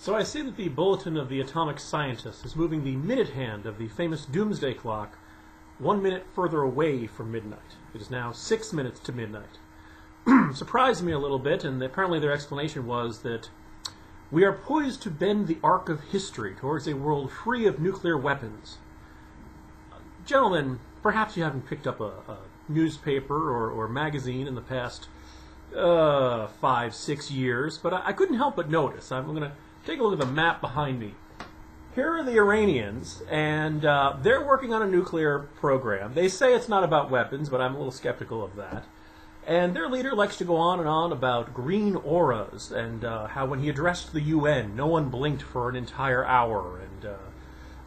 So I see that the Bulletin of the Atomic Scientist is moving the minute hand of the famous doomsday clock 1 minute further away from midnight. It is now 6 minutes to midnight. Surprised me a little bit, and apparently their explanation was that we are poised to bend the arc of history towards a world free of nuclear weapons. Gentlemen, perhaps you haven't picked up a newspaper or magazine in the past 5-6 years, but I couldn't help but notice. I'm going to take a look at the map behind me. Here are the Iranians, and they're working on a nuclear program. They say it's not about weapons, but I'm a little skeptical of that. And their leader likes to go on and on about green auras, and how when he addressed the UN, no one blinked for an entire hour. And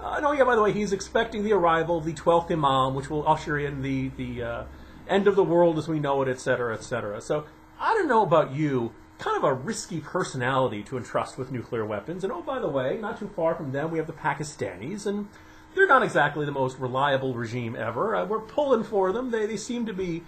oh yeah, by the way, he's expecting the arrival of the 12th Imam, which will usher in the end of the world as we know it, etc., etc. So I don't know about you, kind of a risky personality to entrust with nuclear weapons. And oh, by the way, not too far from them, we have the Pakistanis, and they're not exactly the most reliable regime ever. We're pulling for them. They seem to be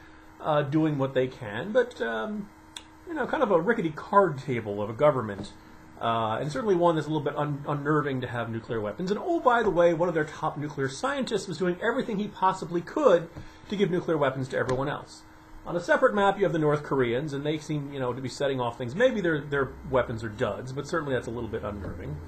doing what they can, but you know, kind of a rickety card table of a government, and certainly one that's a little bit unnerving to have nuclear weapons. And oh, by the way, one of their top nuclear scientists was doing everything he possibly could to give nuclear weapons to everyone else. On a separate map, you have the North Koreans, and they seem, you know, to be setting off things. Maybe their weapons are duds, but certainly that's a little bit unnerving.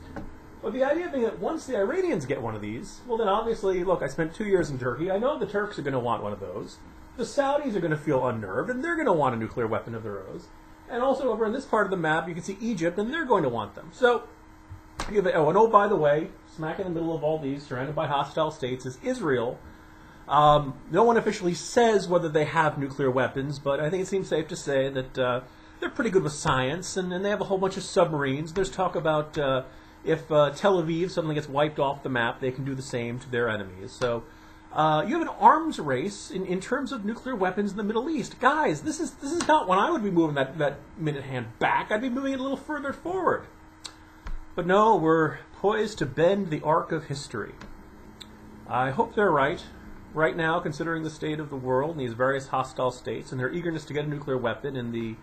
But the idea being that once the Iranians get one of these, well then obviously, look, I spent 2 years in Turkey. I know the Turks are going to want one of those. The Saudis are going to feel unnerved, and they're going to want a nuclear weapon of their own. And also over in this part of the map, you can see Egypt, and they're going to want them. So, you have, oh, and oh, by the way, smack in the middle of all these, surrounded by hostile states, is Israel. No one officially says whether they have nuclear weapons, but I think it seems safe to say that they're pretty good with science, and they have a whole bunch of submarines. There's talk about if Tel Aviv suddenly gets wiped off the map, they can do the same to their enemies. So you have an arms race in terms of nuclear weapons in the Middle East. Guys, this is not when I would be moving that minute hand back. I'd be moving it a little further forward. But no, we're poised to bend the arc of history. I hope they're right. Right now, considering the state of the world and these various hostile states and their eagerness to get a nuclear weapon and the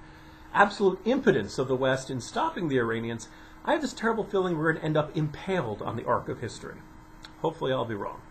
absolute impotence of the West in stopping the Iranians, I have this terrible feeling we're going to end up impaled on the arc of history. Hopefully I'll be wrong.